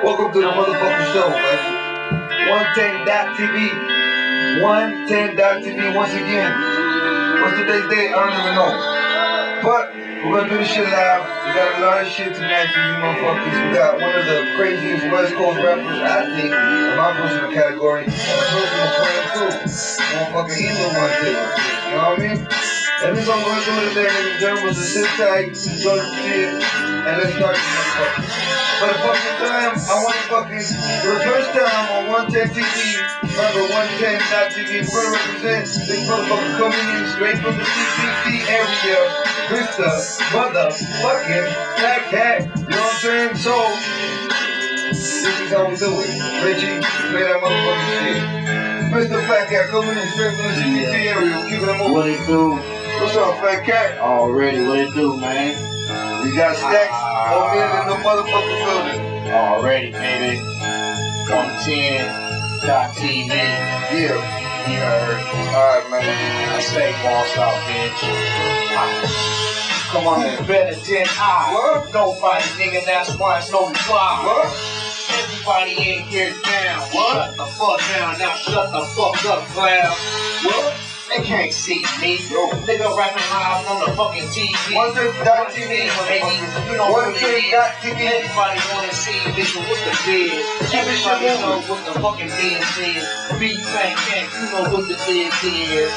Welcome to the motherfucking show, baby. 110.tv. 110.tv once again. What's today's date? I don't even know. But we're gonna do this shit live. We got a lot of shit tonight for you motherfuckers. We got one of the craziest West Coast rappers, I think, in my personal category, and a personal friend too. Motherfucking England one too. You know what I mean? And we're gonna go into it today, ladies and gentlemen. So sit tight, enjoy the shit, and let's start this motherfucker. For the fucking time, I want to fucking, for the first time on 110 TV, remember 110.tv, we're gonna represent this motherfucker coming in straight from the CCC area, Mr. Motherfucking Fat Cat, you know what I'm saying? So, this is how we do it. Richie, play that motherfucking shit. Mr. Fat Cat coming in straight from the CCC area, keep it moving. What it do? What's up, Fat Cat? Already, what it do, man? We got stacks over here in the motherfucking building. Already, baby. 110.tv. Yeah. You heard. Alright, man. I say boss out, bitch. Come on, man. Better than I. What? Nobody, nigga, that's why it's no reply. What? Everybody in here down. What? Shut the fuck down. Now shut the fuck up, clown. What? They can't see me. Yo. Nigga rapping live on the fucking TV. 110.tv, baby. You know what it is. 110.tv. Everybody wanna see, nigga, what's the biz? Everybody know what the fucking biz is. Big Fat Cat, you know what the biz is.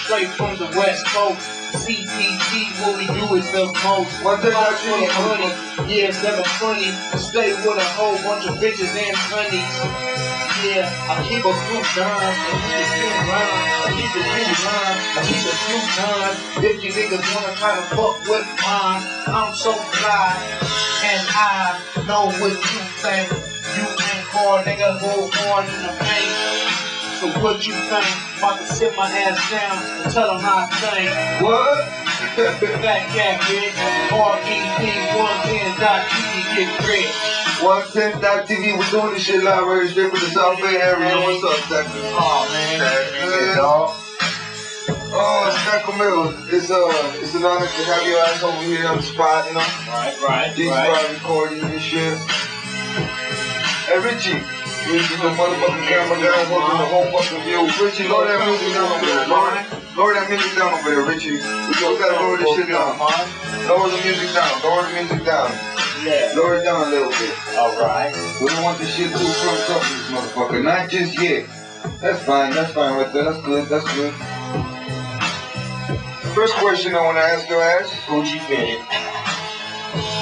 Straight from the West Coast. CTT, what we do is the most. 110.tv, money. Yeah, it's never funny. Stay with a whole bunch of bitches and honeys. Yeah, I keep a few dimes, and keep a few rhymes, I keep a few rhymes, I keep a few times. If you niggas wanna try to fuck with mine, I'm so fly, and I know what you think. You ain't for nigga, hold on in the paint. So what you think? About to sit my ass down and tell them how I think. What? Fat Cat, bitch. REP 110.tv, get rich. 110.tv, we're doing this shit live right straight from the South Bay area. What's up, Stacker? Oh, man. Yeah, dog. Oh, Stacker Mills, it's an honor to have your ass over here on the spot, you know? Right. G-Spot recording this shit. Hey, Richie, the motherfucking camera guy working the whole fucking view. Richie, lower that music down over there. Lower that music down over there, Richie. We gotta lower this shit down. Lower the music down. Lower the music down. Yeah. Lower it down a little bit. Alright. We don't want this shit too fucked up, this motherfucker. Not just yet. That's fine right there. That's good. First question I want to ask your ass. Gucci fitted.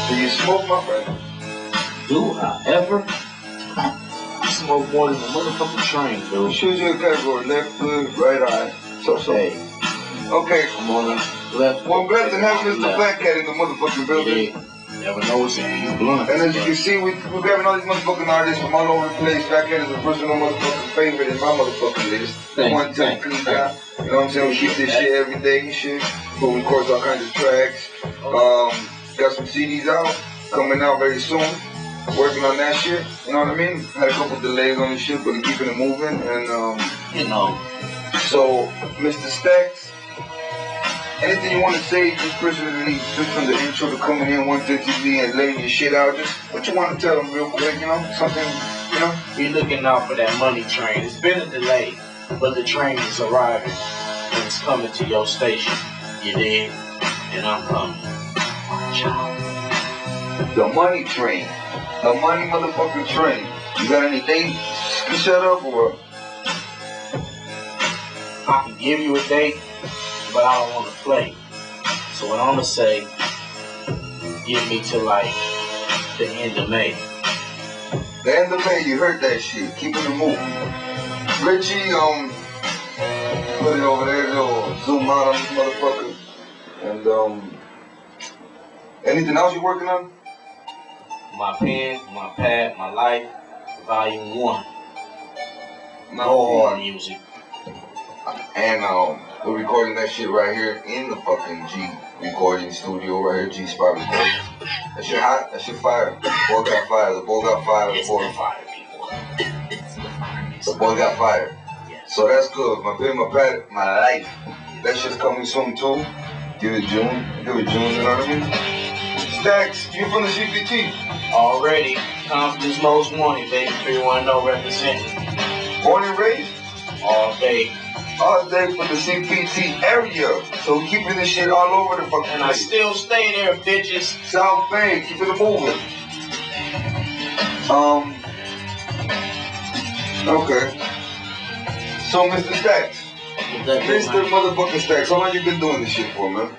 Do you smoke, my friend? Do I ever? I smoke more than a motherfucking train, dude. Choose your category. Left, good, right eye. So. Hey. Okay. I'm on the left. Well, I'm glad to have Mr. Fat Cat in the motherfucking building. Yeah. Never know what's in you blunt. And as you can see, we're grabbing all these motherfucking artists from all over the place. Fat Cat is a personal motherfucking favorite in my motherfucking list. One time clean guy. You know what I'm saying? We keep this shit every day and shit. So we record all kinds of tracks. Got some CDs out, coming out very soon. Working on that shit. You know what I mean? Had a couple delays on the shit, but we're keeping it moving. And you know. So, Mr. Stacks, anything you want to say, just personally, just from the intro to coming in 110 TV and laying your shit out, just what you want to tell them real quick, you know? Something, you know? Be looking out for that money train. It's been a delay, but the train is arriving. And it's coming to your station. You dig? And I'm coming. Watch out. The money train. The money motherfucking train. You got any dates to shut up or? I can give you a date, but I don't want to play. So what I'm gonna say, give me to like the end of May. The end of May, you heard that shit. Keeping it moving. Richie, put it over there, little zoom out on this motherfucker. And anything else you working on? My pen, my pad, my life, volume 1. No hard music. And we're recording that shit right here in the fucking G recording studio right here, G-Spot recording. That shit hot, that shit fire. The boy got fire, the boy got fire. It's the fire, people. It's the fire. The boy got fire. Yes. So that's good. My pen, my pad, my life. That shit's coming soon too. Give it June, you know what I mean? Stacks, you from the CPT? Already, Compton's most wanted, baby. 310 representing. Born and raised? All day. All day for the CPT area. So we keeping this shit all over the fucking And I still stay there, bitches. South Bay, keeping it moving. Okay. So Mr. Stacks. Mr. Motherfucking Stacks, how long you been doing this shit for, man?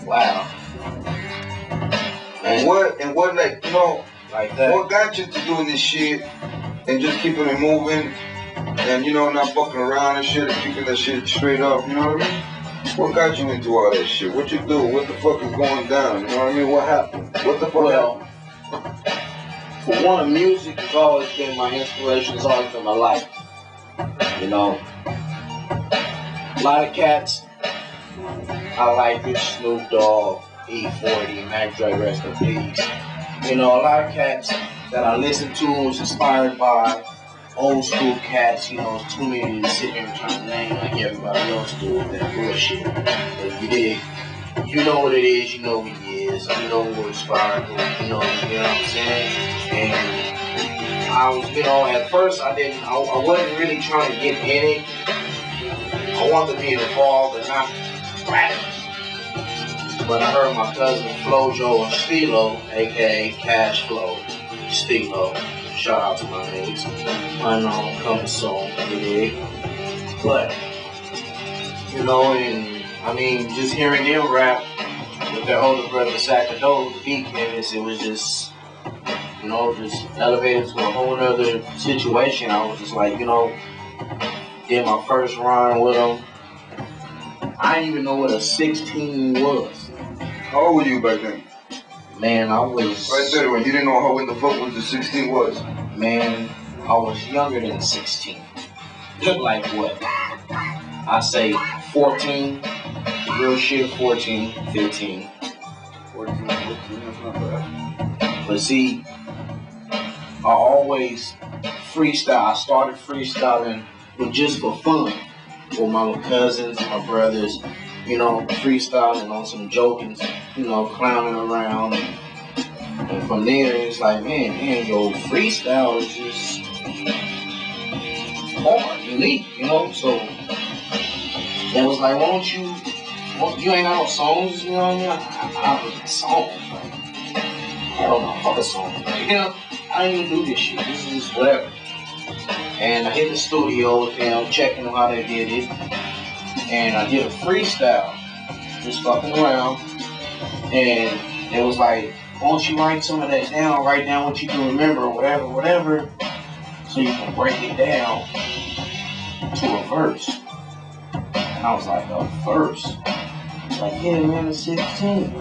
Wow. And what, like, you know, like that. What got you to doing this shit and just keeping it moving and, you know, not fucking around and shit and keeping that shit straight up, you know what I mean? What got you into all that shit? What you do? What the fuck is going down? You know what I mean? What happened? What the fuck happened? For one, music has always been my inspiration, it's always been my life. You know, a lot of cats I like it, Snoop Dogg, E40, Mac Dre, rest in peace. You know, a lot of cats that I listen to was inspired by old school cats. You know, it's too many to sit here and try to name like everybody else do with that bullshit. But you did, you know what it is, you know who he is, you know who inspired him, you know what I'm saying? And I was, you know, at first I wasn't really trying to get in it. I wanted to be involved and not rapping. But I heard my cousin Flojo and Stilo, aka Cash Flow, Stilo. Shout out to my niggas. Unknown, coming soon, you dig? But, you know, and I mean, just hearing them rap with their older brother Sacado, the beat chemist, it was just, you know, just elevated to a whole nother situation. I was just like, you know, did my first rhyme with them. I didn't even know what a 16 was. How old were you back then? Man, I was... Right there, when you didn't know how in the fuck was the 16 was. Man, I was younger than 16. Like what? I say 14. Real shit, 14, 15. 14, 15, that's not bad. But see, I always freestyle. I started freestyling, but just for fun. With my cousins, my brothers, you know, freestyling on some joking, you know, clowning around. And from there, it's like, man, yo, freestyle is just hard, unique, you know? So, that was like, you ain't got no songs, you know what I mean? I don't know songs, like, I don't know, fuck a song. You know, I didn't even do this shit, this is whatever. And I hit the studio with them, checking them how they did it. And I did a freestyle, just fucking around. And it was like, won't you write some of that down, write down what you can remember, whatever, so you can break it down to a verse. And I was like, a verse? Like, yeah, man, a 16.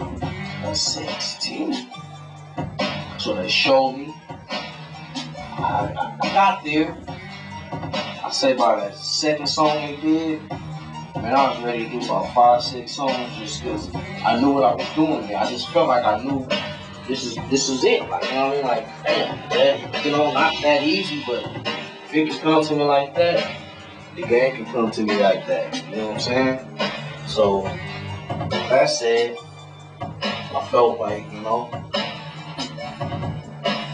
A 16. So they showed me. I got there. I say by that second song they did, man, I was ready to do about 5, 6 songs just because I knew what I was doing there. I just felt like I knew this is it. Like, you know what I mean? Like, damn, that, you know, not that easy, but if it can come to me like that, the game can come to me like that. You know what I'm saying? So, that said, I felt like, you know,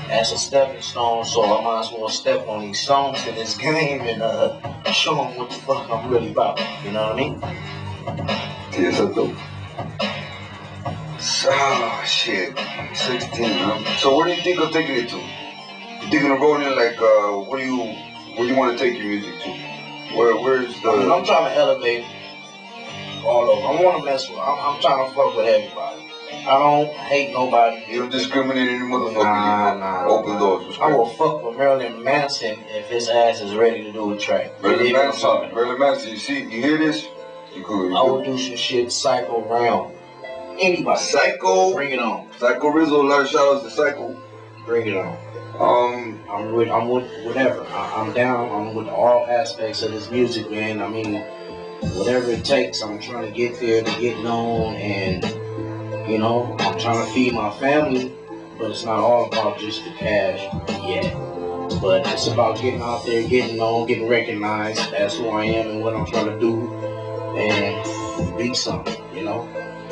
as a stepping stone, so I might as well step on these songs in this game and show them what the fuck I'm really about. You know what I mean? Yes, I do. Oh, shit. 16, huh? So where do you think of taking it to? You thinking of rolling like, where do you want to take your music to? Where's the... I mean, I'm trying to elevate all over. I want to mess with, I'm trying to fuck with everybody. I don't hate nobody. You don't discriminate any motherfucker. Nah. Open doors. I will fuck with Marilyn Manson if his ass is ready to do a track. Marilyn Manson, you hear this? You cool. I will do some shit psycho round. Anybody. Psycho. Bring it on. Psycho Rizzo, a lot of shout outs to Psycho. Bring it on. I'm with whatever. I'm down. I'm with all aspects of this music, man. I mean, whatever it takes, I'm trying to get there to get known, and you know, I'm trying to feed my family, but it's not all about just the cash yet. But it's about getting out there, getting known, getting recognized as who I am and what I'm trying to do, and be something. you know.